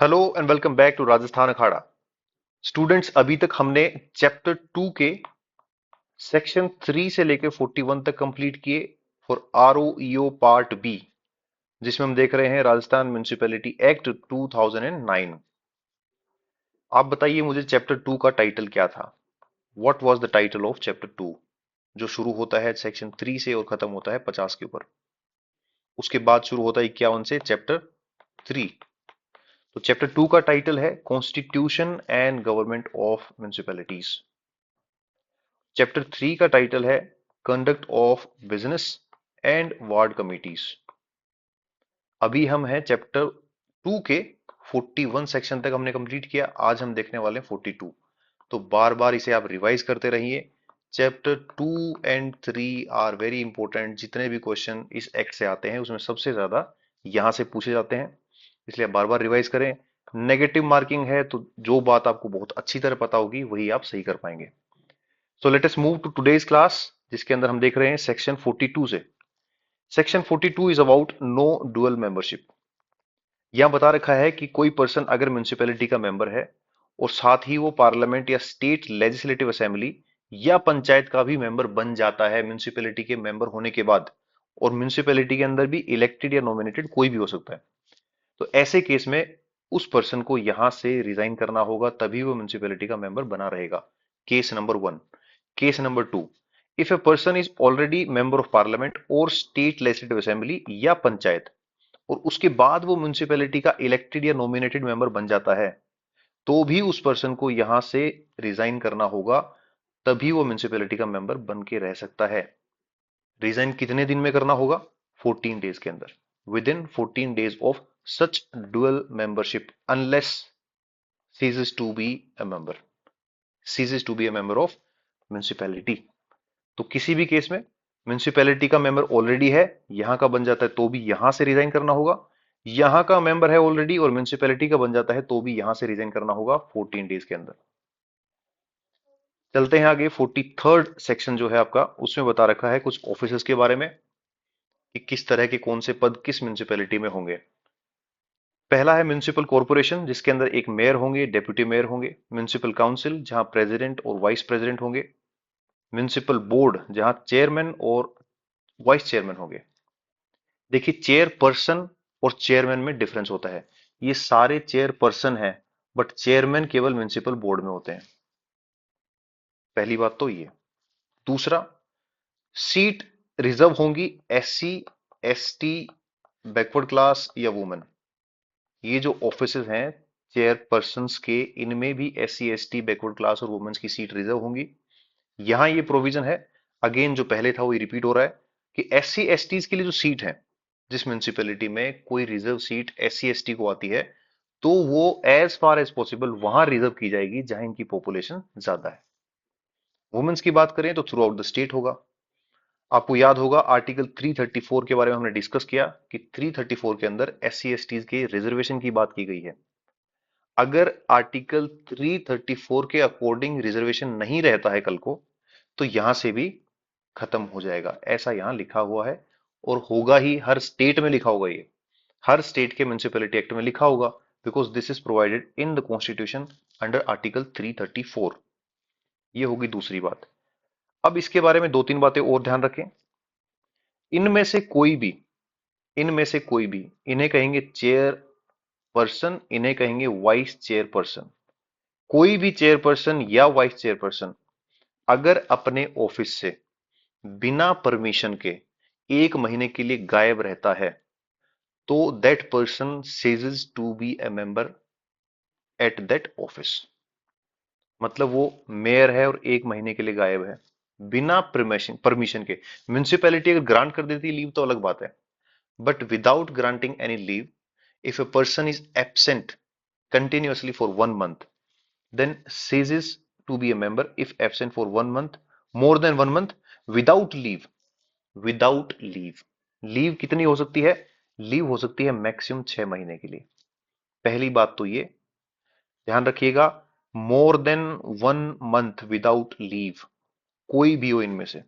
Hello and welcome back to Rajasthan Akhada. Students, अभी तक हमने चैप्टर 2 के सेक्शन 3 से लेकर 41 तक कंप्लीट किए फॉर आरओईओ पार्ट बी, जिसमें हम देख रहे हैं राजस्थान म्युनिसिपैलिटी एक्ट 2009। आप बताइए मुझे चैप्टर 2 का टाइटल क्या था। What was the title of chapter 2, जो शुरू होता है सेक्शन 3 से और खत्म होता है 50 के ऊपर। उसके बाद शुरू होता है 51 से चैप्टर 3। तो चैप्टर 2 का टाइटल है constitution and government of municipalities. Chapter 3 का टाइटल है conduct of business and ward committees. अभी हम हैं चैप्टर 2 के 41 सेक्शन तक हमने कंप्लीट किया। आज हम देखने वाले हैं 42। तो बार बार इसे आप रिवाइज करते रहिए। Chapter 2 and 3 are very important. जितने भी क्वेश्चन इस एक्ट से आते हैं उसमें सबसे ज्यादा यहां से पूछे जाते हैं, इसलिए बार बार रिवाइज करें। नेगेटिव मार्किंग है तो जो बात आपको बहुत अच्छी तरह पता होगी वही आप सही कर पाएंगे। So let us move to today's class, जिसके अंदर हम देख रहे हैं सेक्शन 42 से। Section 42 is about no dual membership. यहां बता रखा है कि कोई पर्सन अगर म्युनिसिपैलिटी का मेंबर है और साथ ही वो पार्लियामेंट या स्टेट लेजिस्लेटिव असेंबली या पंचायत का भी मेंबर बन जाता है म्युनिसिपैलिटी के मेंबर होने के बाद, और म्युनिसिपैलिटी के अंदर भी इलेक्टेड या नॉमिनेटेड कोई भी हो सकता है, तो ऐसे केस में उस पर्सन को यहां से रिजाइन करना होगा, तभी वो म्युनिसिपैलिटी का मेंबर बना रहेगा। Case number 1। Case number 2, if a person is already member of parliament और स्टेट लेजिस्लेटिव असेंबली या पंचायत, और उसके बाद वो म्युनिसिपैलिटी का इलेक्टेड या नॉमिनेटेड मेंबर बन जाता है, तो भी उस पर्सन को यहां से रिजाइन करना होगा, तभी वो म्युनिसिपैलिटी का मेंबर बन के रह सकता है। रिजाइन कितने दिन में करना होगा? 14 डेज के अंदर, with in 14 days of such dual membership, unless ceases to be a member, ceases to be a member of municipality। तो किसी भी केस में म्युनिसिपैलिटी का मेंबर ऑलरेडी है, यहां का बन जाता है तो भी यहां से रिजाइन करना होगा। यहां का मेंबर है ऑलरेडी और म्युनिसिपैलिटी का बन जाता है तो भी यहां से रिजाइन करना होगा 14 डेज के अंदर। चलते हैं आगे। 43rd सेक्शन जो है आपका, उसमें बता रखा है कुछ ऑफिसर्स के बारे में कि किस तरह के कौन से पद किस म्युनिसिपैलिटी में होंगे। पहला है म्युनिसिपल कॉर्पोरेशन, जिसके अंदर एक मेयर होंगे, डेप्यूटी मेयर होंगे। म्युनिसिपल काउंसिल, जहां प्रेसिडेंट और वाइस प्रेसिडेंट होंगे। म्युनिसिपल बोर्ड, जहां चेयरमैन और वाइस चेयरमैन होंगे। देखिए, चेयरपर्सन और चेयरमैन में डिफरेंस होता है। ये सारे चेयरपर्सन हैं, बट चेयरमैन केवल म्युनिसिपल बोर्ड में होते हैं। पहली बात तो ये। दूसरा, सीट रिजर्व होंगी एससी, एसटी, बैकवर्ड क्लास या वुमेन। ये जो ऑफिसेज हैं चेयरपर्सन्स के, इनमें भी एससी, एसटी, बैकवर्ड क्लास और वुमेन्स की सीट रिजर्व होंगी। यहां ये प्रोविजन है, अगेन जो पहले था वो रिपीट हो रहा है, कि एससी एसटीज के लिए जो सीट है, जिस म्युनिसिपैलिटी में कोई रिजर्व सीट एससी एसटी को आती है, तो वो एज फार एज पॉसिबल वहां रिजर्व की जाएगी जहां इनकी पॉपुलेशन ज्यादा है। वुमेन्स की बात करें तो थ्रू आउट द स्टेट होगा। आपको याद होगा आर्टिकल 334 के बारे में हमने डिस्कस किया कि 334 के अंदर एससी एसटीज के रिजर्वेशन की बात की गई है। अगर आर्टिकल 334 के अकॉर्डिंग रिजर्वेशन नहीं रहता है कल को, तो यहां से भी खत्म हो जाएगा, ऐसा यहां लिखा हुआ है। और होगा ही, हर स्टेट में लिखा होगा ये, हर स्टेट के म्युनिसिपैलिटी एक्ट में लिखा होगा, because this is provided in the constitution under article 334। ये होगी दूसरी बात। अब इसके बारे में दो तीन बातें और ध्यान रखें। इनमें से कोई भी, इनमें से कोई भी, इन्हें कहेंगे चेयर पर्सन, इन्हें कहेंगे वाइस चेयरपर्सन। कोई भी चेयरपर्सन या वाइस चेयरपर्सन अगर अपने ऑफिस से बिना परमिशन के 1 महीने के लिए गायब रहता है, तो that person ceases to be a member at that office. मतलब वो मेयर है और 1 महीने के लिए गायब है बिना परमिशन परमिशन के। म्युनिसिपैलिटी अगर ग्रांट कर देती है लीव तो अलग बात है, but without granting any leave, if a person is absent continuously for 1 month, then ceases to be a member if absent for 1 month, more than 1 month, without leave। Without leave, leave कितनी हो सकती है? Leave हो सकती है maximum 6 महीने के लिए। पहली बात तो ये ध्यान रखिएगा, more than 1 month without leave, कोई भी हो इनमें से।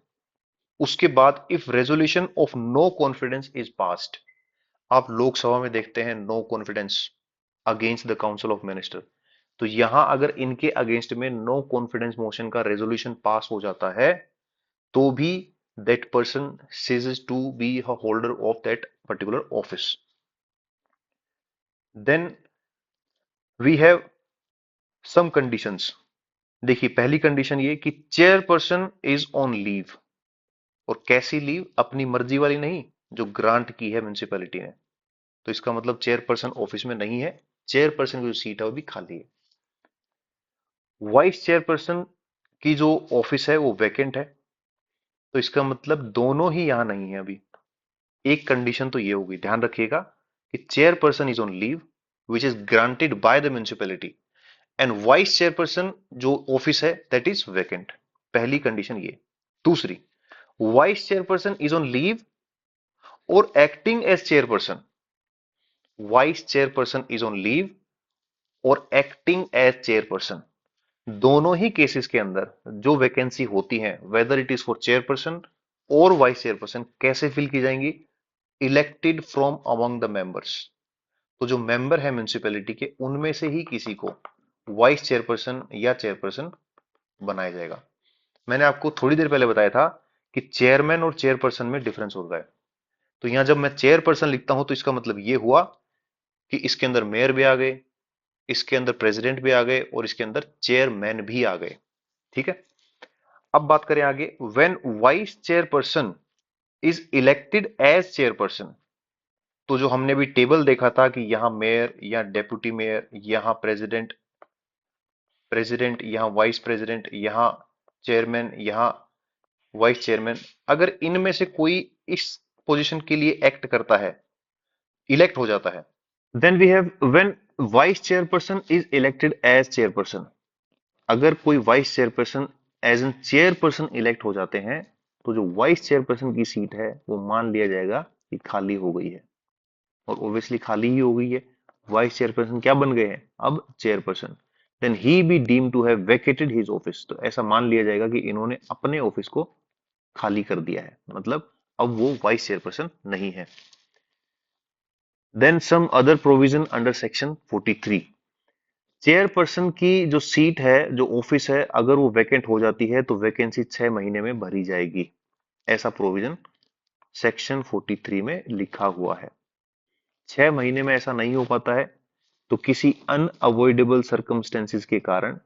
उसके बाद if resolution of no confidence is passed, आप लोकसभा में देखते हैं no confidence, against the council of minister. तो यहां अगर इनके अगेंस्ट में नो कॉन्फिडेंस मोशन का रेजोल्यूशन पास हो जाता है तो भी that person ceases to be a holder of that particular office. Then we have some conditions. देखिए पहली कंडीशन ये कि चेयरपर्सन इज ऑन लीव। और कैसी लीव? अपनी मर्जी वाली नहीं, जो ग्रांट की है म्युनिसिपैलिटी ने। तो इसका मतलब चेयरपर्सन ऑफिस में नहीं है, चेयरपर्सन की जो सीट है वो भी खाली है। वाइस चेयरपर्सन की जो ऑफिस है वो वैकेंट है। तो इसका मतलब दोनों ही यहां नहीं है अभी। एक कंडीशन तो ये होगी, ध्यान रखिएगा, कि chairperson is on leave which is granted by the municipality, and vice chairperson जो ऑफिस है दैट इज वैकेंट। पहली कंडीशन ये। दूसरी, vice chairperson is on leave और acting as chairperson. Vice chairperson is on leave और acting as chairperson, दोनों ही cases के अंदर जो वैकेंसी होती है, whether it is for chairperson और वाइस चेयरपर्सन, कैसे फिल की जाएंगी? Elected from among the members. तो जो मेंबर है म्युनिसिपैलिटी के, उनमें से ही किसी को वाइस चेयरपर्सन या चेयरपर्सन बनाया जाएगा। मैंने आपको थोड़ी देर पहले बताया था कि चेयरमैन और चेयरपर्सन में डिफरेंस होता है। तो यहां जब मैं चेयरपर्सन लिखता हूं तो इसका मतलब यह हुआ कि इसके अंदर मेयर भी आ गए, इसके अंदर प्रेसिडेंट भी आ गए और इसके अंदर चेयरमैन भी आ गए। ठीक है। अब बात करें आगे। When vice chairperson is elected as chairperson, तो जो हमने भी टेबल देखा था कि यहां मेयर या डेप्यूटी मेयर, यहां प्रेसिडेंट, यहां वाइस प्रेसिडेंट, यहां चेयरमैन, यहां वाइस चेयरमैन, अगर इनमें से कोई इस पोजीशन के लिए एक्ट करता है, इलेक्ट हो जाता है, then we have when vice chairperson is elected as chairperson. अगर कोई vice chairperson as an chairperson elect हो जाते हैं, तो जो वाइस चेयरपर्सन की सीट है वो मान लिया जाएगा कि खाली हो गई है। और ऑब्वियसली खाली ही हो गई है, वाइस चेयरपर्सन क्या बन गए हैं अब? Chairperson. Then he be deem to have vacated his office, तो ऐसा मान लिया जाएगा कि इन्होंने अपने ऑफिस को खाली कर दिया है, मतलब अब वो वाइस चेयरपर्सन नहीं है। Then some other provision under section 43। Chairperson की जो सीट है, जो ऑफिस है, अगर वो वैकेंट हो जाती है तो वैकेंसी 6 महीने में भरी जाएगी। ऐसा प्रोविजन सेक्शन 43 में लिखा हुआ है। 6 महीने में ऐसा नहीं हो पाता है तो किसी अनअवॉइडेबल सर्कमस्टेंसेस के कारण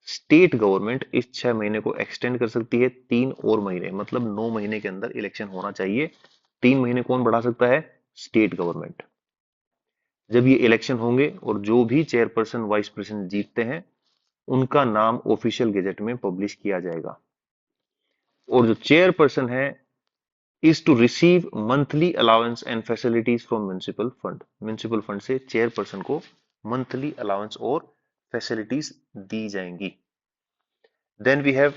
स्टेट गवर्नमेंट इस 6 महीने को एक्सटेंड कर सकती है 3 और महीने, मतलब 9 महीने के अंदर इलेक्शन होना चाहिए। 3 महीने कौन बढ़ा सकता है? State government. जब ये इलेक्शन होंगे और जो भी चेयरपर्सन वाइस प्रेसिडेंट जीतते हैं, उनका नाम ऑफिशियल गेजेट में पब्लिश किया जाएगा। और जो चेयरपर्सन है is to receive monthly allowance and facilities from municipal fund. Municipal fund से चेयरपर्सन को मंथली अलाउंस और फैसिलिटीज दी जाएंगी। Then we have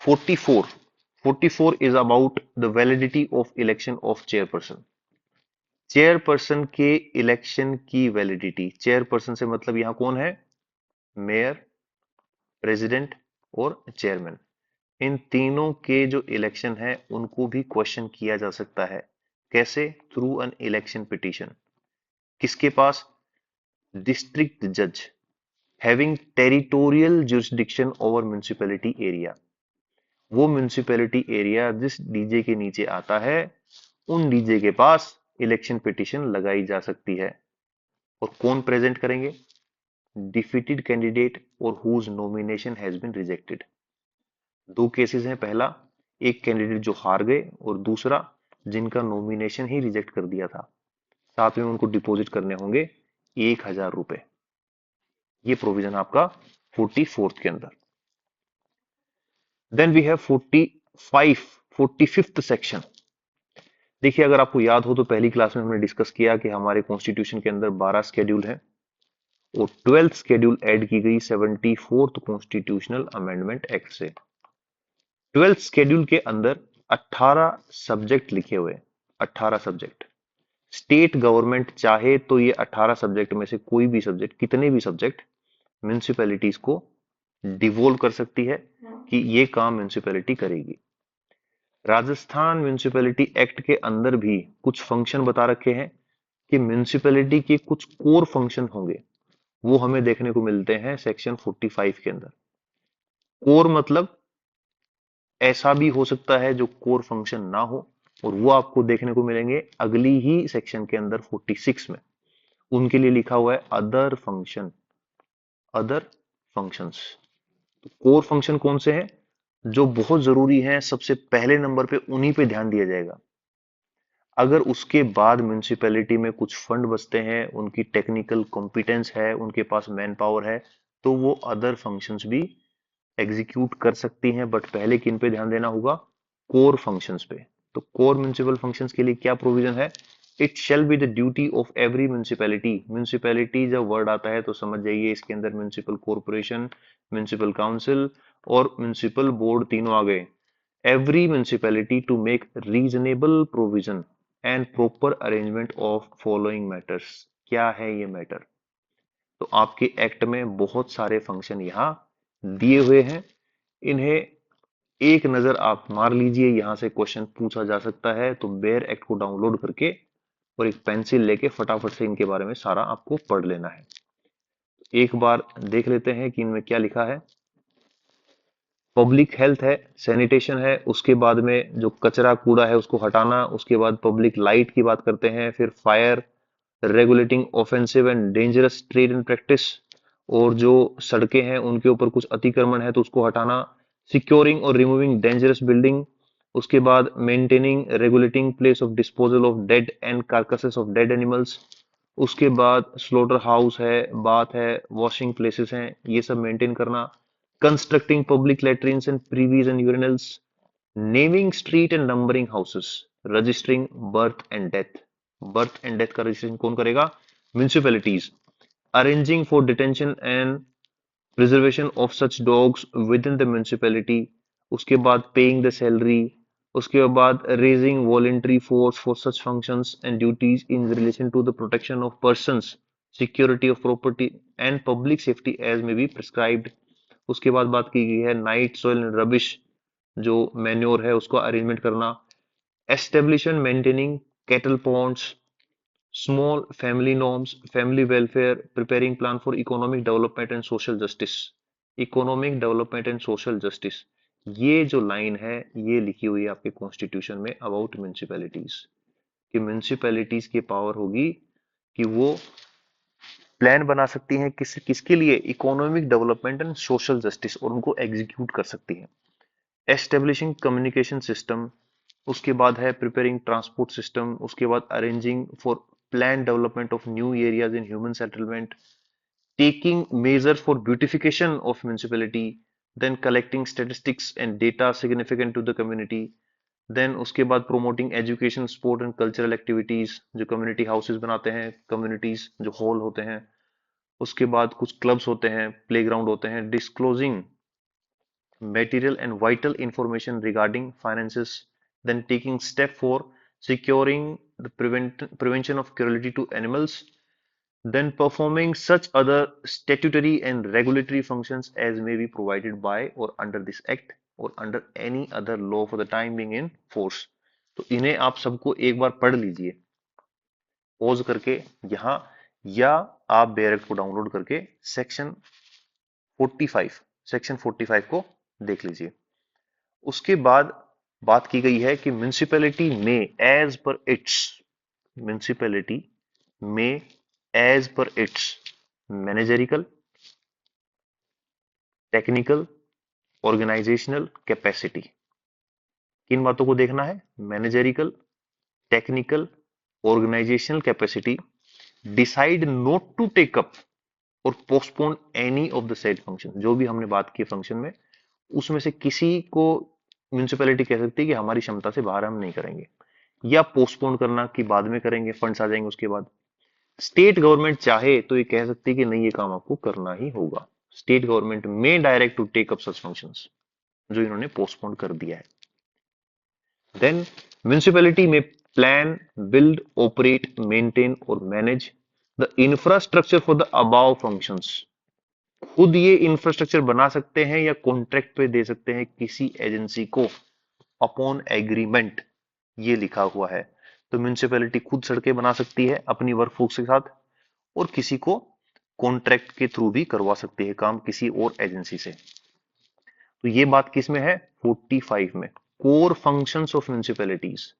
44। 44 is about the validity of election of chairperson. Chairperson के इलेक्शन की वैलिडिटी, चेयरपर्सन से मतलब यहां कौन है? मेयर, प्रेसिडेंट और चेयरमैन। इन तीनों के जो इलेक्शन है उनको भी क्वेश्चन किया जा सकता है। कैसे? Through an election petition. किसके पास? डिस्ट्रिक्ट जज having territorial jurisdiction over municipality area. वो म्युनिसिपैलिटी एरिया जिस डीजे के नीचे आता है, उन डीजे के पास इलेक्शन पिटीशन लगाई जा सकती है। और कौन प्रेजेंट करेंगे? डिफीटेड कैंडिडेट और whose nomination has been rejected. दो केसेस हैं, पहला एक कैंडिडेट जो हार गए और दूसरा जिनका नॉमिनेशन ही रिजेक्ट कर दिया था, साथ में उनको डिपॉजिट करने होंगे 1,000 रुपए। ये प्रोविजन आपका 44th के अंदर। Then we have 45th section. देखिए अगर आपको याद हो तो पहली क्लास में हमने डिस्कस किया कि हमारे कॉन्स्टिट्यूशन के अंदर 12 शेड्यूल हैं और 12th शेड्यूल ऐड की गई 74th कॉन्स्टिट्यूशनल अमेंडमेंट एक्ट से। 12th शेड्यूल के अंदर 18 सब्जेक्ट लिखे हुए। 18 सब्जेक्ट। स्टेट गवर्नमेंट चाहे तो ये 18 सब्जेक्ट में से कोई भी सब्जेक्ट, कितने भी सब्जेक्ट, म्युनिसिपैलिटीज को डिवोल्व कर सकती है कि ये काम म्युनिसिपैलिटी करेगी। राजस्थान म्युनिसिपैलिटी एक्ट के अंदर भी कुछ फंक्शन बता रखे हैं कि म्युनिसिपैलिटी के कुछ कोर फंक्शन होंगे। वो हमें देखने को मिलते हैं सेक्शन 45 के अंदर। कोर मतलब ऐसा भी हो सकता है जो कोर फंक्शन ना हो, और वो आपको देखने को मिलेंगे अगली ही सेक्शन के अंदर 46 में। उनके लिए लिखा हुआ है अदर फंक्शन, अदर फंक्शंस। तो कोर फंक्शन कौन से हैं जो बहुत जरूरी हैं, सबसे पहले नंबर पे उन्हीं पे ध्यान दिया जाएगा। अगर उसके बाद म्यूनिसिपैलिटी में कुछ फंड बचते हैं, उनकी टेक्निकल कॉम्पिटेंस है, उनके पास मैन पावर है, तो वो अदर फंक्शंस भी एग्जीक्यूट कर सकती हैं। बट पहले किन पे ध्यान देना होगा? कोर फंक्शंस पे। तो कोर म्युनिसिपल फंक्शंस के लिए क्या प्रोविजन है? It shall be the duty of every municipality. Municipality जब वर्ड आता है तो समझ जाइए इसके अंदर म्युनिसिपल कॉर्पोरेशन, म्युनिसिपल काउंसिल और म्युनिसिपल बोर्ड तीनों आ गए। Every municipality to make reasonable provision and proper arrangement of following matters. क्या है ये मैटर? तो आपके एक्ट में बहुत सारे फंक्शन यहाँ दिए हुए हैं। इन्हें एक नजर आप मार लीजिए, यहां से क्वेश्चन पूछा जा सकता है। तो बेयर एक्ट को डाउनलोड करके और एक पेंसिल लेके फटाफट से इनके बारे में सारा आपको पढ़ लेना है। एक बार देख लेते हैं कि इनमें क्या लिखा है। पब्लिक हेल्थ है, सैनिटेशन है, उसके बाद में जो कचरा कूड़ा है उसको हटाना, उसके बाद पब्लिक लाइट की बात करते हैं, फिर fire, regulating offensive and dangerous trade and practice, और जो सड़कें हैं उनके ऊपर कुछ अतिक्रमण है तो उसको हटाना, सिक्योरिंग और रिमूविंग डेंजरस बिल्डिंग, उसके बाद maintaining regulating place of disposal of dead and carcasses of dead animals, उसके बाद स्लोटर हाउस है, बाथ है, वॉशिंग प्लेसेस हैं, ये सब मेंटेन करना, constructing public latrines and privies and urinals, naming street and numbering houses, registering birth and death. Birth and death का registration कौन करेगा? Municipalities. Arranging for detention and preservation of such dogs within the municipality, उसके बाद paying the salary, उसके बाद raising voluntary force for such functions and duties in relation to the protection of persons, security of property and public safety as may be prescribed. उसके बाद बात की गई है नाइट सॉइल एंड रबिश, जो manure है उसको अरेंजमेंट करना, establish and maintaining cattle ponds, small family norms, family welfare, preparing plan for economic development and social justice। Economic development and social justice, ये जो लाइन है ये लिखी हुई है आपके कॉन्स्टिट्यूशन में अबाउट म्यूनिसिपैलिटीज, कि म्यूनिसिपैलिटीज की पावर होगी कि वो प्लान बना सकती हैं किसके लिए? Economic development and social justice, और उनको एग्जीक्यूट कर सकती हैं। एस्टेब्लिशिंग कम्युनिकेशन सिस्टम, उसके बाद है प्रिपेयरिंग ट्रांसपोर्ट सिस्टम, उसके बाद arranging for plan development of new areas in human settlement, taking measure for beautification of municipality, then collecting statistics and data significant to the community, then उसके बाद promoting education, sport and cultural activities, जो community houses बनाते हैं, communities जो hall होते हैं, उसके बाद कुछ क्लब्स होते हैं, प्लेग्राउंड होते हैं, disclosing material and vital information regarding finances, then taking step for securing the prevention of cruelty to animals, then performing such other statutory and regulatory functions as may be provided by or under this act or under any other law for the time being in force। तो इन्हें आप सबको एक बार पढ़ लीजिए pause करके यहाँ, या आप बेरेक्ट को डाउनलोड करके सेक्शन 45, सेक्शन 45 को देख लीजिए। उसके बाद बात की गई है कि म्युनिसिपैलिटी में एज पर इट्स, म्युनिसिपैलिटी में as per its managerial, technical, organisational capacity, किन बातों को देखना है? Managerial, technical, organisational capacity, decide not to take up और postpone any of the said function. जो भी हमने बात की फंक्शन में, उसमें से किसी को म्यूनिसिपैलिटी कह सकती है कि हमारी क्षमता से बाहर हम नहीं करेंगे, या पोस्टपोन करना कि बाद में करेंगे, फंड्स आ जाएंगे उसके बाद। स्टेट गवर्नमेंट चाहे तो ये कह सकती है कि नहीं, ये काम आपको करना ही होगा। State government may direct to take up such functions, जो इन्होंने पोस्टपोन कर दिया है। Then municipality may plan, build, operate, maintain और manage the infrastructure for the above functions. खुद ये इंफ्रास्ट्रक्चर बना सकते हैं या कॉन्ट्रैक्ट पे दे सकते हैं किसी एजेंसी को, अपॉन एग्रीमेंट, ये लिखा हुआ है। तो म्यूनिसिपैलिटी खुद सड़कें बना सकती है अपनी वर्कफोर्स के साथ, और किसी को कॉन्ट्रैक्ट के थ्रू भी करवा सकती है काम किसी और एजेंसी से। तो ये बात किस में है? 45 में, कोर फंक्शंस ऑफ म्युनिसिपैलिटीज।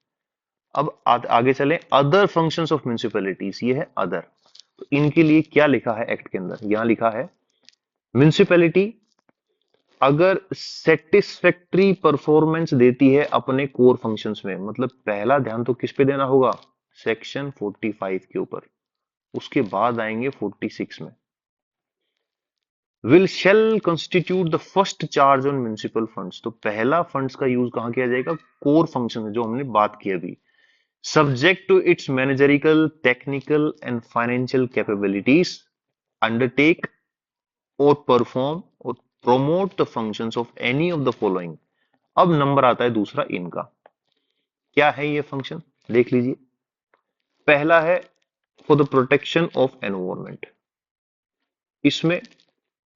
अब आगे चलें, अदर फंक्शंस ऑफ म्युनिसिपैलिटीज, ये है अदर। तो इनके लिए क्या लिखा है एक्ट के अंदर? यहां लिखा है म्युनिसिपैलिटी अगर सेटिस्फैक्ट्री परफॉर्मेंस देती है अपने कोर फंक्शंस में, मतलब पहला ध्यान तो किस पे देना होगा? सेक्शन 45 के ऊपर, उसके बाद आएंगे 46 में। Will shell constitute the first charge on municipal funds. तो पहला फंड्स का यूज कहां किया जाएगा? कोर फंक्शन, जो हमने बात की अभी। Subject to its managerial, technical and financial capabilities, undertake और परफॉर्म और promote the functions of any of the following. अब नंबर आता है दूसरा इनका। क्या है ये फंक्शन? देख लीजिए। पहला है for the protection of environment, इसमें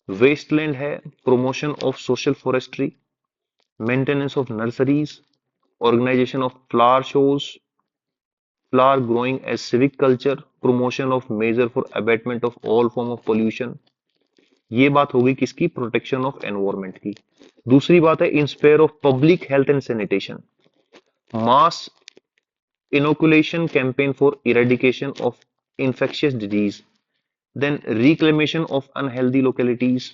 वेस्टलैंड है, promotion of social forestry, maintenance of nurseries, organisation of flower shows, flower growing as civic culture, promotion of measure for abatement of all form of pollution. ये बात होगी किसकी? Protection of environment की। दूसरी बात है in sphere of public health and sanitation, mass inoculation campaign for eradication of infectious disease, then reclamation of unhealthy localities,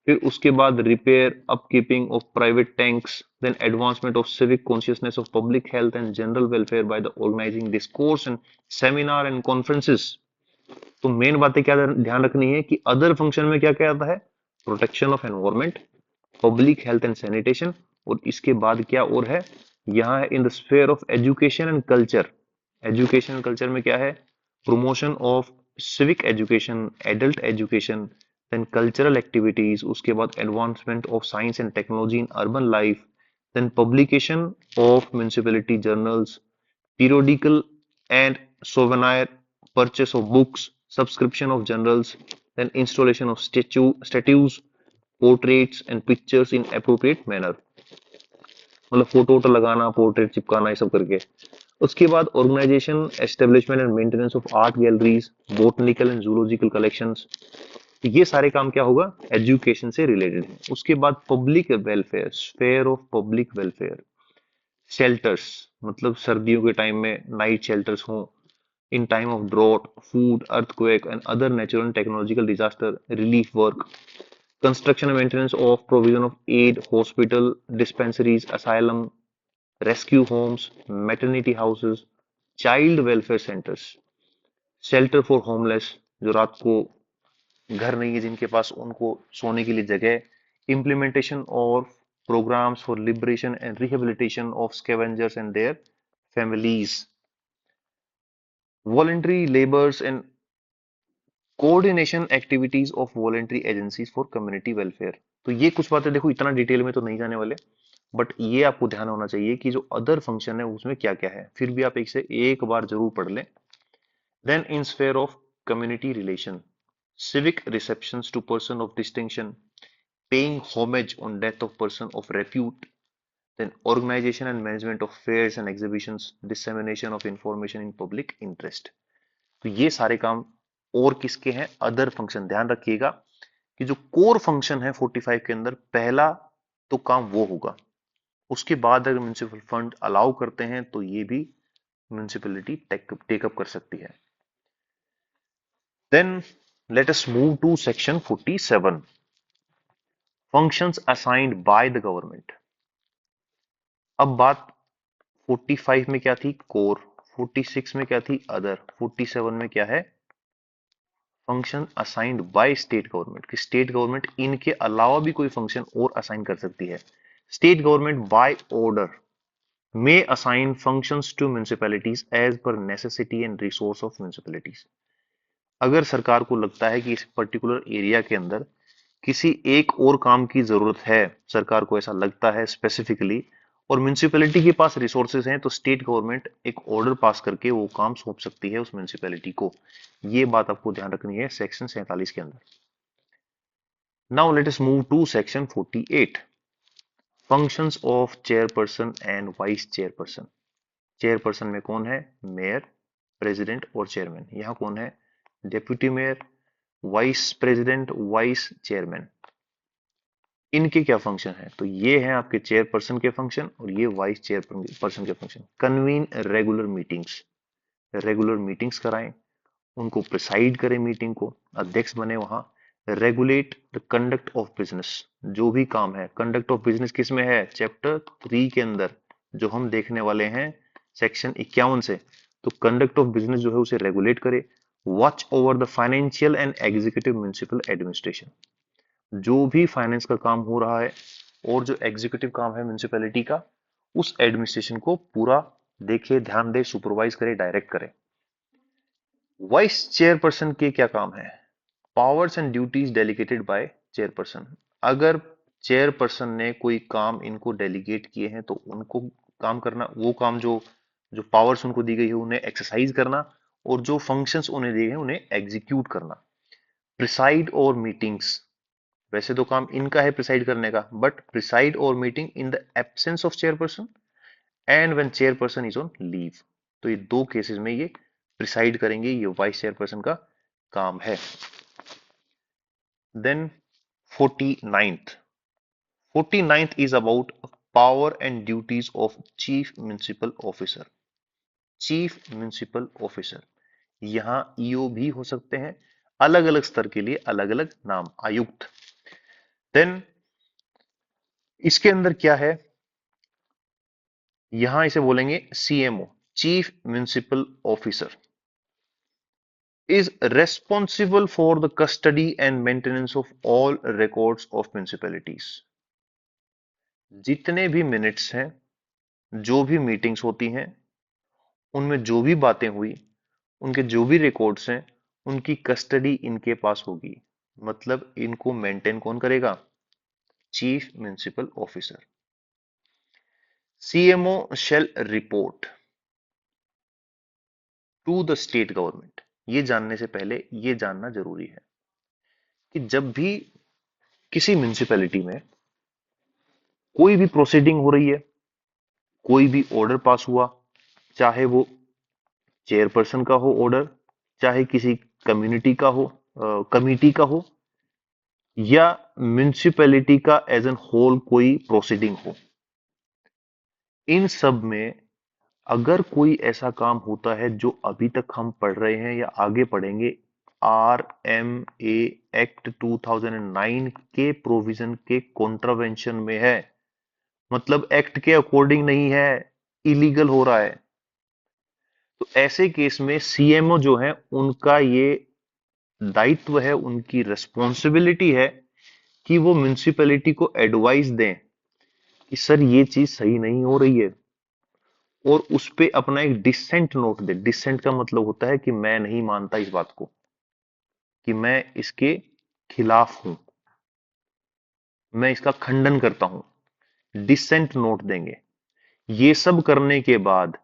फिर उसके बाद repair upkeeping of private tanks, then advancement of civic consciousness of public health and general welfare by the organising discourse and seminar and conferences. तो main बातें क्या ध्यान रखनी है कि अदर फंक्शन में क्या क्या आता है? Protection of environment, public health and sanitation, और इसके बाद क्या और है? यहाँ है in the sphere of education and culture. Education and culture में क्या है? Promotion of civic education, adult education, then cultural activities, उसके बाद advancement of science and technology in urban life, then publication of municipality journals, periodical and souvenir, purchase of books, subscription of journals, then installation of statues, portraits and pictures in appropriate manner। मतलब photo वोटो लगाना, portrait चिपकाना, ये सब करके। उसके बाद organisation, establishment and maintenance of art galleries, botanical and zoological collections. ये सारे काम क्या होगा? एजुकेशन से रिलेटेड है। उसके बाद public welfare, sphere of public welfare, shelters, मतलब सर्दियों के टाइम में नाइट शेल्टर्स हों, in time of drought, flood, earthquake and other natural and technological disaster relief work, construction and maintenance of provision of aid, hospital, dispensaries, asylum, rescue homes, maternity houses, child welfare centres, shelter for homeless, जो रात को घर नहीं है जिनके पास, उनको सोने के लिए जगह, इम्प्लीमेंटेशन और programs for liberation and rehabilitation of scavengers and their families, voluntary labors and coordination activities of voluntary agencies for community welfare। तो ये कुछ बातें देखो, इतना डिटेल में तो नहीं जाने वाले, बट ये आपको ध्यान होना चाहिए कि जो अदर फंक्शन है उसमें क्या क्या है, फिर भी आप एक से एक बार जरूर पढ़ लें। Then in sphere of community relation, civic receptions to person of distinction, paying homage on death of person of repute, then organization and management of fairs and exhibitions, dissemination of information in public interest। तो ये सारे काम और किसके हैं? Other function. ध्यान रखिएगा कि जो कोर फंक्शन है 45 के अंदर, पहला तो काम वो होगा, उसके बाद अगर म्युनिसिपल फंड अलाउ करते हैं तो ये भी म्युनिसिपैलिटी टेकअप कर सकती है। Then let us move to section 47, functions assigned by the government. अब बात 45 में क्या थी? कोर। 46 में क्या थी? अदर। 47 में क्या है? Function assigned by state government. कि स्टेट गवर्नमेंट इनके अलावा भी कोई फंक्शन और असाइन कर सकती है। State government by order may assign functions to municipalities as per necessity and resource of municipalities। अगर सरकार को लगता है कि इस पर्टिकुलर एरिया के अंदर किसी एक और काम की जरूरत है, सरकार को ऐसा लगता है स्पेसिफिकली, और म्यूनिसिपैलिटी के पास रिसोर्सेज हैं, तो स्टेट गवर्नमेंट एक ऑर्डर पास करके वो काम सौंप सकती है उस म्यूनिसिपैलिटी को। ये बात आपको ध्यान रखनी है सेक्शन 47 के अंदर। Now let us move to section 48, functions of chairperson and vice chairperson. Chairperson में कौन है? मेयर, प्रेसिडेंट और चेयरमैन। यहाँ कौन है? Deputy mayor, vice president, vice chairman, इनके क्या फंक्शन है? तो ये हैं आपके चेयरपर्सन के फंक्शन और ये वाइस चेयरपर्सन के function. Convene regular meetings, regular meetings कराएं, उनको प्रिसाइड करें, मीटिंग को अध्यक्ष बने वहां। Regulate the conduct of business, जो भी काम है, कंडक्ट ऑफ बिजनेस किस में है? चैप्टर 3 के अंदर, जो हम देखने वाले हैं सेक्शन 51 से। तो कंडक्ट ऑफ बिजनेस जो है उसे रेगुलेट करे। Watch over the financial and executive municipal administration, जो भी फाइनेंस का काम हो रहा है और जो एग्जीक्यूटिव काम है म्युनिसिपैलिटी का, उस एडमिनिस्ट्रेशन को पूरा देखे, ध्यान दे, सुपरवाइज करे, डायरेक्ट करे। वाइस चेयरपर्सन के क्या काम है? Powers and duties delegated by chairperson. अगर चेयरपर्सन ने कोई काम इनको डेलीगेट किए हैं तो उनको काम करना, वो काम जो जो पावर्स उनको दी गई है उन्हें एक्सरसाइज करना, और जो फंक्शंस उन्हें दिए हैं उन्हें एग्जीक्यूट करना। प्रिसाइड और मीटिंग्स, वैसे तो काम इनका है प्रिसाइड करने का, बट प्रिसाइड और meeting in the absence of chairperson and when chairperson is on leave. तो ये दो केसेस में ये प्रिसाइड करेंगे, ये वाइस चेयरपर्सन का काम है। Then 49th, 49th is about power and duties of chief municipal officer। Chief municipal officer, यहां ईओ भी हो सकते हैं, अलग अलग स्तर के लिए अलग अलग नाम, आयुक्त। देन इसके अंदर क्या है, यहां इसे बोलेंगे CMO, chief municipal officer is responsible for the custody and maintenance of all records of municipalities। जितने भी मिनट्स हैं, जो भी मीटिंग्स होती हैं, उनमें जो भी बातें हुई, उनके जो भी रिकॉर्ड्स हैं, उनकी कस्टडी इनके पास होगी। मतलब इनको मेंटेन कौन करेगा? Chief municipal officer. CMO shall report to the state government. ये जानने से पहले ये जानना जरूरी है कि जब भी किसी म्युनिसिपैलिटी में कोई भी प्रोसीडिंग हो रही है, कोई भी ऑर्डर पास हुआ, चाहे वो चेयरपर्सन का हो ऑर्डर, चाहे किसी कम्युनिटी का हो, कमिटी का हो, या म्युनिसिपैलिटी का एज एन होल कोई प्रोसीडिंग हो, इन सब में अगर कोई ऐसा काम होता है जो अभी तक हम पढ़ रहे हैं या आगे पढ़ेंगे, RMA एक्ट 2009 के प्रोविजन के कॉन्ट्रावेंशन में है, मतलब एक्ट के अकॉर्डिंग नहीं है, इलीगल हो रहा है, तो ऐसे केस में सीएमओ जो है उनका ये दायित्व है, उनकी रिस्पॉन्सिबिलिटी है कि वो म्युनिसिपैलिटी को एडवाइस दें कि सर ये चीज सही नहीं हो रही है, और उस पे अपना एक डिसेंट नोट दे। डिसेंट का मतलब होता है कि मैं नहीं मानता इस बात को, कि मैं इसके खिलाफ हूं, मैं इसका खंडन करता हूं, डिसेंट नोट देंगे। ये सब करने के बाद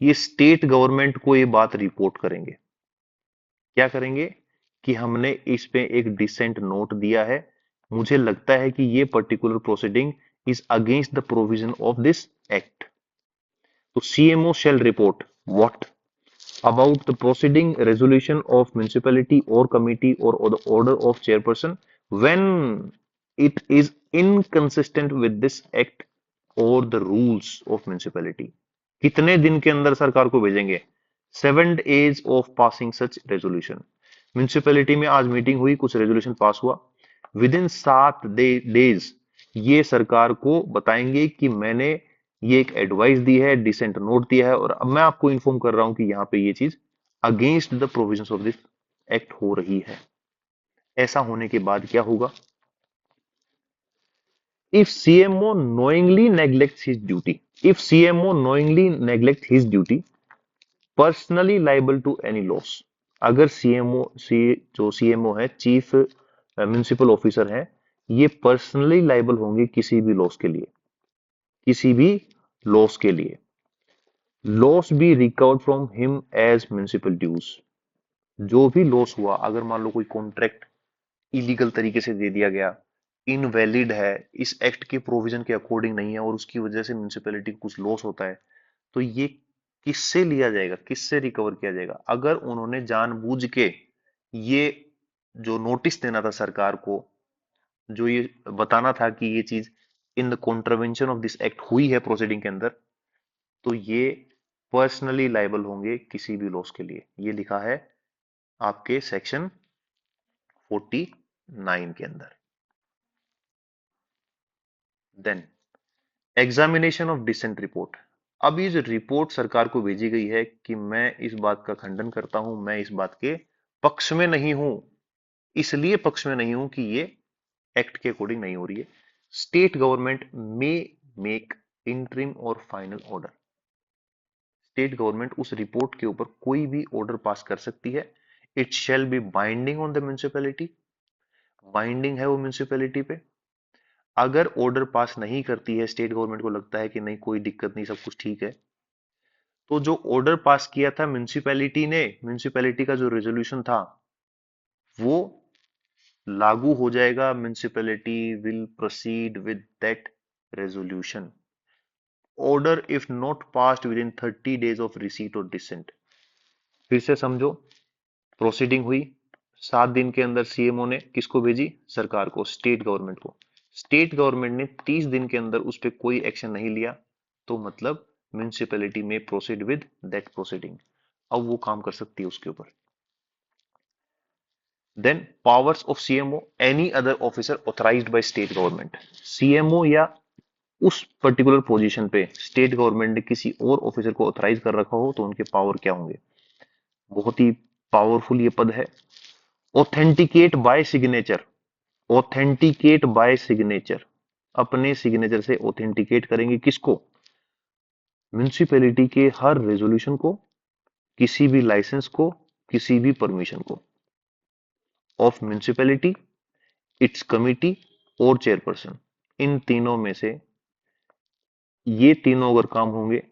ये स्टेट गवर्नमेंट को ये बात रिपोर्ट करेंगे। क्या करेंगे? कि हमने इस पे एक डिसेंट नोट दिया है, मुझे लगता है कि ये particular proceeding is against the provision of this act. तो CMO shall report what about the proceeding, resolution of municipality or committee, or the order of chairperson when it is inconsistent with this act or the rules of municipality। कितने दिन के अंदर सरकार को भेजेंगे? 7 days of passing such resolution। Municipality में आज meeting हुई, कुछ रेजोल्यूशन पास हुआ, विद इन 7 डेज ये सरकार को बताएंगे कि मैंने ये एक एडवाइस दी है, डिसेंट नोट दिया है, और अब मैं आपको इन्फॉर्म कर रहा हूं कि यहाँ पे ये चीज against the provisions of this act हो रही है। ऐसा होने के बाद क्या होगा? If CMO knowingly neglects his duty, if CMO knowingly neglect his duty, personally liable to any loss. अगर जो सीएमओ है, चीफ म्युनिसिपल ऑफिसर है, ये पर्सनली लाइबल होंगे किसी भी लॉस के लिए, किसी भी लॉस के लिए। Loss be recovered from him as municipal dues. जो भी लॉस हुआ, अगर मान लो कोई कॉन्ट्रैक्ट इलीगल तरीके से दे दिया गया, इनवैलिड है, इस एक्ट के प्रोविजन के अकॉर्डिंग नहीं है, और उसकी वजह से म्युनिसिपैलिटी को कुछ लॉस होता है, तो ये किससे लिया जाएगा, किससे रिकवर किया जाएगा? अगर उन्होंने जानबूझ के ये जो नोटिस देना था सरकार को, जो ये बताना था कि ये चीज in the contravention of this act हुई है प्रोसीडिंग के अंदर, तो ये पर्सनली लायबल होंगे किसी भी लॉस के लिए। ये लिखा है आपके सेक्शन 49 के अंदर। Then examination of dissent report. अब ये जो रिपोर्ट सरकार को भेजी गई है कि मैं इस बात का खंडन करता हूं, मैं इस बात के पक्ष में नहीं हूं, इसलिए पक्ष में नहीं हूं कि ये एक्ट के अकॉर्डिंग नहीं हो रही है। State government may make interim और फाइनल ऑर्डर। स्टेट गवर्नमेंट उस रिपोर्ट के ऊपर कोई भी ऑर्डर पास कर सकती है। It shall B binding on the municipality, binding है वो म्युनिसिपैलिटी पे। अगर ऑर्डर पास नहीं करती है, स्टेट गवर्नमेंट को लगता है कि नहीं कोई दिक्कत नहीं, सब कुछ ठीक है, तो जो ऑर्डर पास किया था म्युनिसिपैलिटी ने, म्युनिसिपैलिटी का जो रेजोल्यूशन था वो लागू हो जाएगा। Municipality will proceed with that resolution. Order if not passed with in 30 days of receipt और डिसेंट। फिर से समझो, प्रोसीडिंग हुई, 7 दिन के अंदर सीएमओ ने किसको भेजी? सरकार को, स्टेट गवर्नमेंट को। स्टेट गवर्नमेंट ने 30 दिन के अंदर उस पर कोई एक्शन नहीं लिया, तो मतलब म्युनिसिपैलिटी में प्रोसीड विद दैट प्रोसीडिंग। अब वो काम कर सकती है उसके ऊपर। Then powers of CMO any other officer authorised by state government. CMO या उस पर्टिकुलर पोजीशन पे स्टेट गवर्नमेंट ने किसी और ऑफिसर को ऑथराइज कर रखा हो तो उनके पावर क्या होंगे? बहुत ही पावरफुल ये पद है। Authenticate by signature. Authenticate by signature, अपने सिग्नेचर से ऑथेंटिकेट करेंगे किसको? म्युनिसिपैलिटी के हर रेजोल्यूशन को, किसी भी लाइसेंस को, किसी भी परमिशन को। ऑफ म्युनिसिपैलिटी, इट्स कमिटी और चेयरपर्सन, इन तीनों में से ये तीनों अगर काम होंगे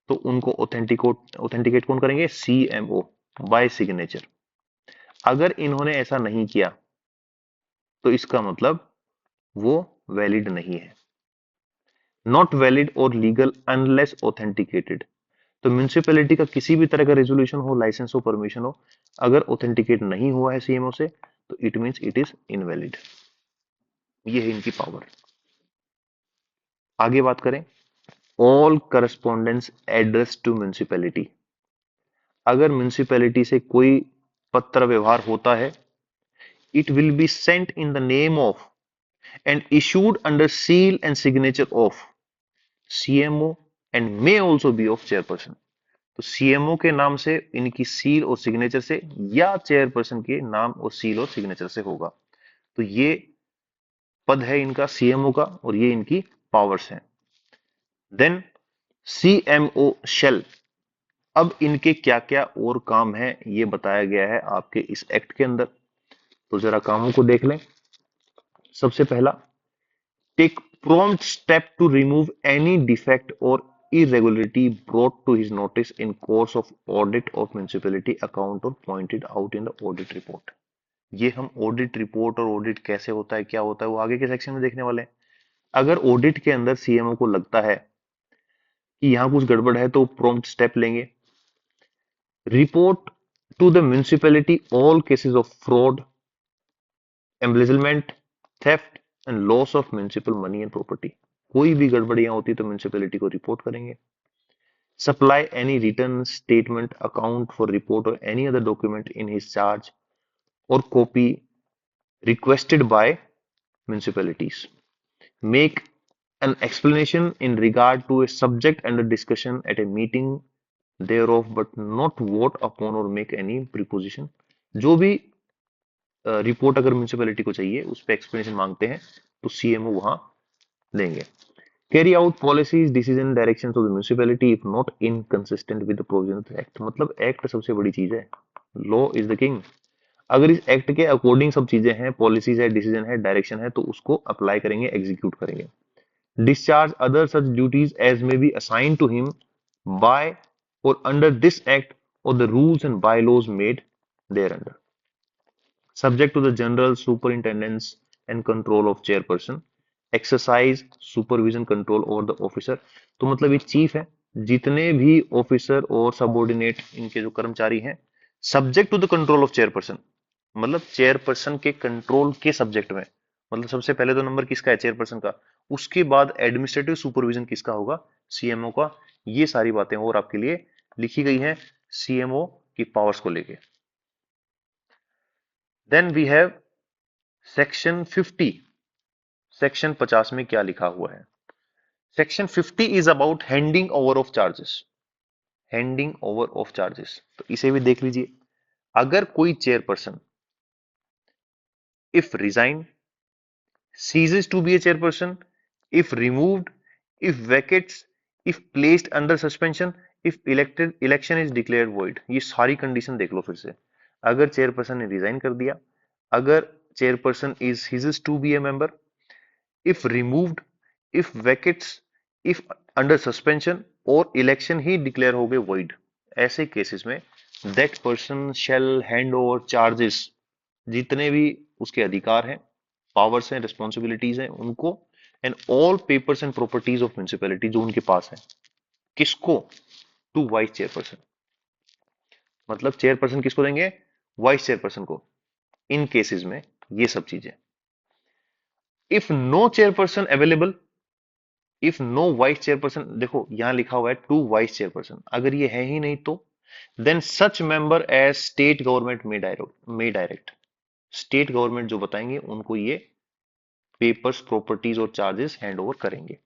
तो उनको ऑथेंटिकेट कौन करेंगे? CMO by signature. अगर इन्होंने ऐसा नहीं किया तो इसका मतलब वो वैलिड नहीं है। नॉट वैलिड और लीगल अनलेस ऑथेंटिकेटेड। तो म्युनिसिपैलिटी का किसी भी तरह का रेजोल्यूशन हो, लाइसेंस हो, परमिशन हो, अगर ऑथेंटिकेट नहीं हुआ है सीएमओ से तो it means it is invalid. ये है इनकी पावर। आगे बात करें, all correspondence address to municipality. अगर म्युनिसिपैलिटी से कोई पत्र व्यवहार होता है, it will be sent in the name of and issued under seal and signature of CMO and may also be of chairperson. तो सीएमओ के नाम से, इनकी सील और सिग्नेचर से, या चेयरपर्सन के नाम और सील और सिग्नेचर से होगा। तो ये पद है इनका सीएमओ का और ये इनकी पावर्स हैं। Then CMO shall. अब इनके क्या क्या और काम है ये बताया गया है आपके इस एक्ट के अंदर, तो जरा कामों को देख लें। सबसे पहला, take prompt step to remove any defect or irregularity brought to his notice in course of audit of municipality account or pointed out in the audit report। ये हम ऑडिट रिपोर्ट और ऑडिट कैसे होता है, क्या होता है, वो आगे के सेक्शन में देखने वाले हैं। अगर ऑडिट के अंदर सीएमओ को लगता है कि यहाँ कुछ गड़बड़ है तो प्रॉम्प्ट स्टेप लेंगे। Report to the municipality all cases of fraud, embezzlement, theft and loss of municipal money and property. कोई भी गड़बड़ियां होती तो म्युनिसिपैलिटी को रिपोर्ट करेंगे। Supply any return statement, account for report और any other document in his charge और copy requested by municipalities. Make an explanation in regard to a subject under discussion at a meeting thereof but not vote upon or make any preposition। जो भी report अगर municipality को चाहिए उस पर explanation मांगते हैं तो सीएमओ वहां देंगे। Carry out policies decision direction of the municipality if not inconsistent with the provision of act. मतलब एक्ट सबसे बड़ी चीज है, लॉ इज द किंग। अगर इस एक्ट के अकॉर्डिंग सब चीजें हैं, पॉलिसीज है, डिसीजन है, डायरेक्शन है, तो उसको अप्लाई करेंगे, एग्जीक्यूट करेंगे। Discharge other such duties as may be assigned to him by और अंडर दिस एक्ट और the rules and bylaws made thereunder, subject to the general superintendence and control of chairperson, exercise supervision control over the officer। तो मतलब ये chief है, जितने भी officer और subordinate इनके जो कर्मचारी हैं, subject to the control of chairperson, मतलब चेयरपर्सन के कंट्रोल के सब्जेक्ट में, मतलब सबसे पहले तो नंबर किसका है, चेयरपर्सन का। उसके बाद एडमिनिस्ट्रेटिव सुपरविजन किसका होगा, सीएमओ का। ये सारी बातें और आपके लिए लिखी गई हैं सीएमओ की पावर्स को लेके। Then we have section 50। Section 50 में क्या लिखा हुआ है? Section 50 is about handing over of charges. Handing over of charges, तो इसे भी देख लीजिए। अगर कोई chairperson if resign, ceases to be a chairperson, if removed, if vacates, if placed under suspension, if elected election is declared void। ये सारी condition देख लो फिर से। अगर चेयरपर्सन ने रिजाइन कर दिया, अगर chairperson is ceases to be a member, if removed, if vacates, if under suspension और इलेक्शन ही डिक्लेयर हो गए void, ऐसे केसेस में that person shall hand over charges, जितने भी उसके अधिकार हैं, पावर्स हैं, रिस्पॉन्सिबिलिटीज हैं उनको, and all papers and properties of municipality जो उनके पास है, किसको, टू वाइस चेयरपर्सन। मतलब चेयरपर्सन किसको देंगे, वाइस चेयरपर्सन को, इन केसेस में ये सब चीजें। If no chairperson available, if no vice chairperson, देखो यहां लिखा हुआ है टू वाइस चेयरपर्सन, अगर ये है ही नहीं तो then such member as state government may direct, state government जो बताएंगे उनको ये पेपर्स, प्रॉपर्टीज और चार्जेस हैंड ओवर करेंगे।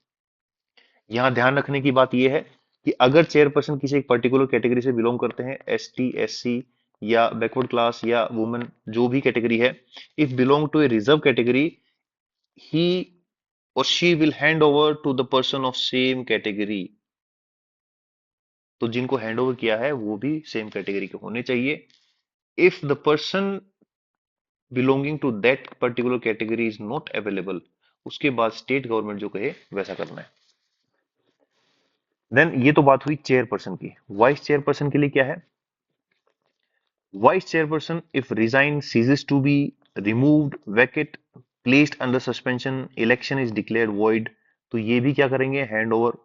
यहां ध्यान रखने की बात यह है कि अगर चेयरपर्सन किसी एक पर्टिकुलर कैटेगरी से बिलोंग करते हैं, एसटी, एससी या बैकवर्ड क्लास या वुमेन, जो भी कैटेगरी है, if belong to a reserve category, he और she will hand over to the person of same category. तो जिनको हैंड ओवर किया है वो भी सेम कैटेगरी के होने चाहिए। If the person belonging to that particular category is not available, उसके बाद स्टेट गवर्नमेंट जो कहे वैसा करना है। देन ये तो बात हुई चेयरपर्सन की। वाइस चेयरपर्सन के लिए क्या है, vice chairperson if resign, ceases to be, removed, vacate, placed under suspension, election is declared void, तो ये भी क्या करेंगे, hand over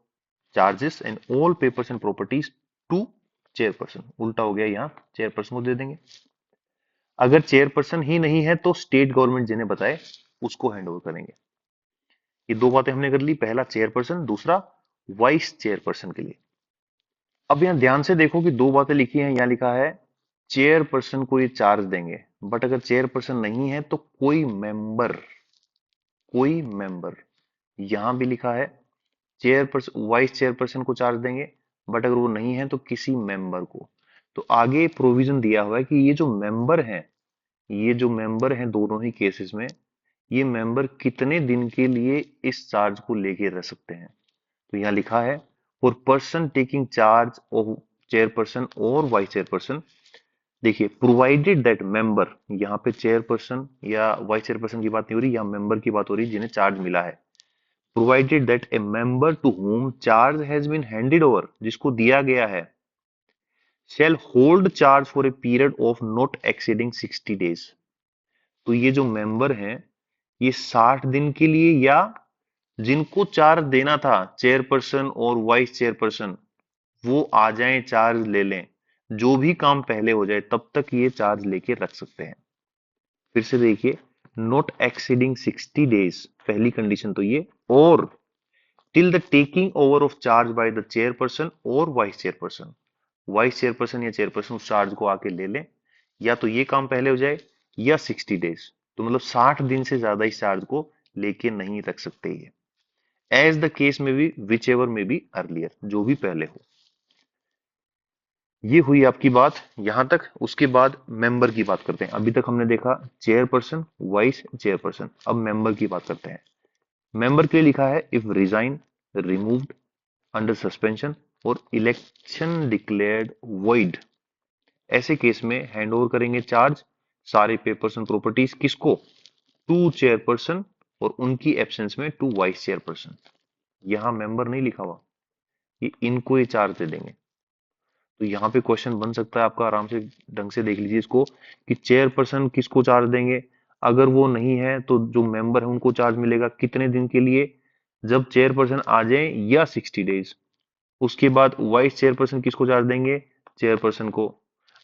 charges and all papers and properties to chairperson. उल्टा हो गया, यहाँ चेयरपर्सन को दे देंगे। अगर चेयरपर्सन ही नहीं है तो स्टेट गवर्नमेंट जिन्हें बताए उसको हैंड ओवर करेंगे। ये दो बातें हमने कर ली, पहला चेयरपर्सन, दूसरा वाइस चेयरपर्सन के लिए। अब यहां ध्यान से देखो कि दो बातें लिखी हैं। यहां लिखा है चेयरपर्सन को ये चार्ज देंगे, बट अगर चेयरपर्सन नहीं है तो कोई मेंबर, कोई मेंबर, यहां भी लिखा है चेयरपर्सन, वाइस चेयरपर्सन को चार्ज देंगे, बट अगर वो नहीं है तो किसी मेंबर को। तो आगे प्रोविजन दिया हुआ है कि ये जो मेंबर हैं, ये जो मेंबर हैं दोनों ही केसेस में, ये मेंबर कितने दिन के लिए इस चार्ज को लेके रह सकते हैं। तो यहाँ लिखा है for person taking charge of chairperson और वाइस चेयरपर्सन, देखिए प्रोवाइडेड दैट मेंबर, यहाँ पे चेयरपर्सन या वाइस चेयरपर्सन की बात नहीं हो रही, यहाँ मेंबर की बात हो रही जिन्हें चार्ज मिला है। Provided that a member to whom charge has been handed over, जिसको दिया गया है, shall hold charge for a period of not exceeding 60 days। तो ये जो मेंबर हैं ये 60 दिन के लिए, या जिनको चार्ज देना था चेयरपर्सन और वाइस चेयरपर्सन, वो आ जाएं चार्ज ले लें, जो भी काम पहले हो जाए तब तक ये चार्ज लेके रख सकते हैं। फिर से देखिए, नॉट एक्सीडिंग 60 डेज पहली कंडीशन तो ये, और till the taking over of charge by the chairperson और वाइस चेयरपर्सन, वाइस चेयरपर्सन या चेयरपर्सन उस चार्ज को आके ले लें, या तो ये काम पहले हो जाए या 60 डेज, तो मतलब 60 दिन से ज्यादा इस चार्ज को लेके नहीं रख सकते ये, एज द केस में भी, विच एवर में भी अर्लियर, जो भी पहले हो। ये हुई आपकी बात यहां तक। उसके बाद मेंबर की बात करते हैं। अभी तक हमने देखा चेयरपर्सन, वाइस चेयरपर्सन, अब मेंबर की बात करते हैं। मेंबर के लिए लिखा है if resign, removed, under suspension और इलेक्शन डिक्लेयर्ड वॉइड, ऐसे केस में हैंड ओवर करेंगे चार्ज, सारे पेपर्स एंड प्रॉपर्टीज किसको, टू चेयरपर्सन, और उनकी एब्सेंस में टू वाइस चेयरपर्सन। यहां मेंबर नहीं लिखा हुआ, ये इनको ये चार्ज दे देंगे। तो यहाँ पे क्वेश्चन बन सकता है आपका, आराम से ढंग से देख लीजिए इसको, कि चेयरपर्सन किसको चार्ज देंगे, अगर वो नहीं है तो जो मेंबर है उनको चार्ज मिलेगा कितने दिन के लिए, जब चेयरपर्सन आ जाए या 60 डेज। उसके बाद वाइस चेयरपर्सन किसको चार्ज देंगे, चेयरपर्सन को।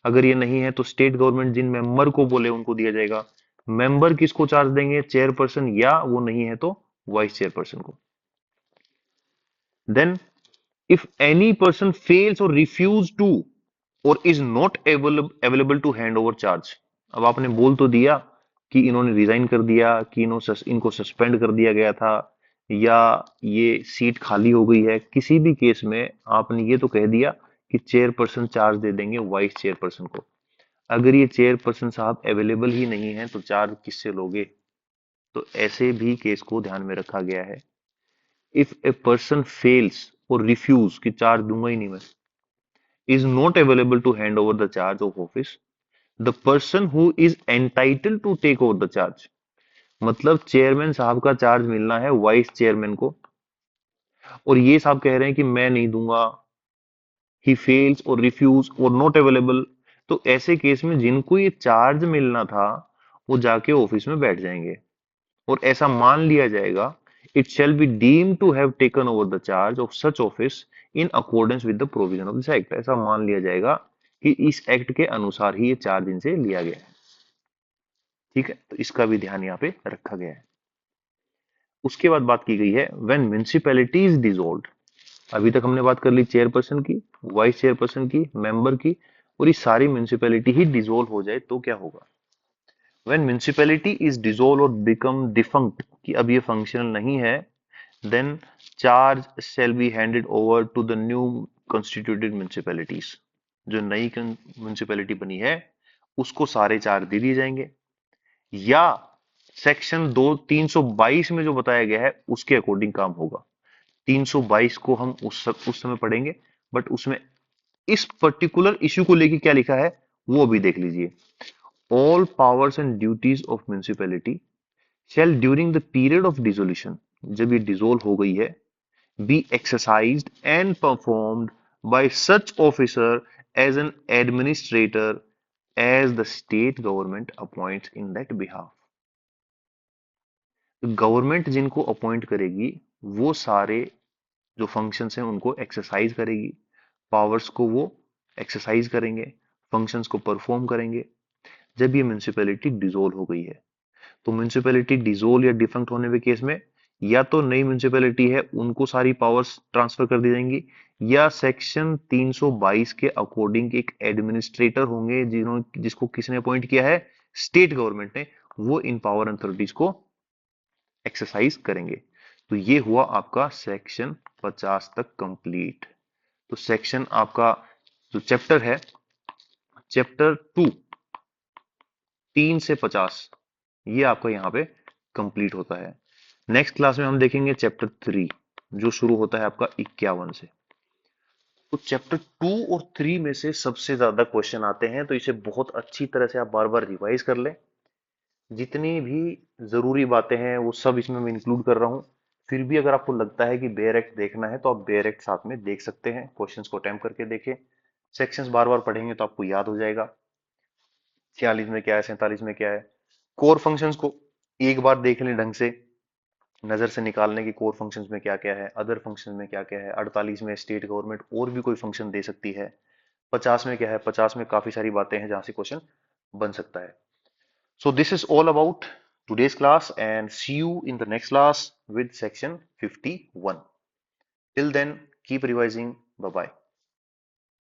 अगर ये नहीं है तो स्टेट गवर्नमेंट जिन मेंबर को बोले उनको दिया जाएगा। मेंबर किसको चार्ज देंगे? चेयरपर्सन, या वो नहीं है तो वाइस चेयरपर्सन को। Then if any person fails और रिफ्यूज टू और is not available to hand over charge. अब आपने बोल तो दिया कि इन्होंने रिजाइन कर दिया, कि इनको सस्पेंड कर दिया गया था, या ये सीट खाली हो गई है, किसी भी केस में आपने ये तो कह दिया कि चेयरपर्सन चार्ज दे देंगे वाइस चेयरपर्सन को। अगर ये चेयरपर्सन साहब अवेलेबल ही नहीं है तो चार्ज किससे लोगे? तो ऐसे भी केस को ध्यान में रखा गया है। इफ ए पर्सन फेल्स और रिफ्यूज कि चार्ज दूंगा ही नहीं मैं, is not available to hand over the charge of office, the person who is entitled to take over the charge, मतलब चेयरमैन साहब का चार्ज मिलना है वाइस चेयरमैन को, और ये साहब कह रहे हैं कि मैं नहीं दूंगा, ही फेल्स और रिफ्यूज और नॉट अवेलेबल, तो ऐसे केस में जिनको ये चार्ज मिलना था वो जाके ऑफिस में बैठ जाएंगे और ऐसा मान लिया जाएगा, it shall be deem to have taken over the charge of such office in accordance with the provision of this act. ऐसा मान लिया जाएगा कि इस एक्ट के अनुसार ही ये चार्ज इनसे लिया गया है। ठीक है, तो इसका भी ध्यान यहाँ पे रखा गया है। उसके बाद बात की गई है व्हेन म्युनिसिपैलिटी इज डिसॉल्व्ड। अभी तक हमने बात कर ली चेयरपर्सन की, वाइस चेयरपर्सन की, मेंबर की, और ये सारी म्युनिसिपैलिटी ही डिसॉल्व हो जाए तो क्या होगा? व्हेन म्युनिसिपैलिटी इज डिसॉल्व और बिकम डिफंक्ट, कि अब ये फंक्शनल नहीं है, then charge shall be handed over to the new constituted municipalities। जो नई म्यूनिसिपैलिटी बनी है उसको सारे चार्ज दे दिए जाएंगे, या सेक्शन 322 में जो बताया गया है उसके अकॉर्डिंग काम होगा। 322 को हम उस समय पढ़ेंगे, बट उसमें इस पर्टिकुलर इश्यू को लेके क्या लिखा है वो अभी देख लीजिए। All powers and duties of municipality shall during the period of dissolution, जब ये डिसोल्व हो गई है, be exercised and performed by such officer as an administrator as the state government appoints in that behalf। Government जिनको appoint करेगी वो सारे जो फंक्शंस हैं उनको एक्सरसाइज करेगी, पावर्स को वो एक्सरसाइज करेंगे, फंक्शंस को परफॉर्म करेंगे जब ये म्यूनिसिपैलिटी डिसोल्व हो गई है। तो म्यूनिसिपैलिटी डिसोल्व या डिफंक्ट होने के केस में या तो नई म्यूनिसिपैलिटी है उनको सारी पावर्स ट्रांसफर कर दी जाएंगी, या सेक्शन 322 के अकॉर्डिंग एक एडमिनिस्ट्रेटर होंगे जिसको किसने अपॉइंट किया है? स्टेट गवर्नमेंट ने, वो इन पावर अथॉरिटीज को एक्सरसाइज करेंगे। तो ये हुआ आपका सेक्शन 50 तक कंप्लीट। तो सेक्शन आपका जो चैप्टर है, चैप्टर 2 3 से 50, ये आपका यहाँ पे कंप्लीट होता है। नेक्स्ट क्लास में हम देखेंगे चैप्टर 3 जो शुरू होता है आपका 51 से। तो चैप्टर 2 और 3 में से सबसे ज्यादा क्वेश्चन आते हैं, तो इसे बहुत अच्छी तरह से आप बार बार रिवाइज कर लें। जितनी भी जरूरी बातें हैं वो सब इसमें मैं इंक्लूड कर रहा हूँ। फिर भी अगर आपको लगता है कि बेयर एक्ट देखना है तो आप बेयर एक्ट साथ में देख सकते हैं, क्वेश्चंस को अटेम्प्ट करके देखें। सेक्शंस बार बार पढ़ेंगे तो आपको याद हो जाएगा 46 में क्या है, 47 में क्या है। कोर फंक्शंस को एक बार देख लें ढंग से, नजर से निकालने की कोर फंक्शंस में क्या क्या है, अदर फंक्शंस में क्या क्या है। 48 में स्टेट गवर्नमेंट और भी कोई फंक्शन दे सकती है। 50 में क्या है, 50 में काफी सारी बातें हैं जहां से क्वेश्चन बन सकता है। So this is all about today's class, and see you in the next class with section 51. Till then, keep revising. Bye bye.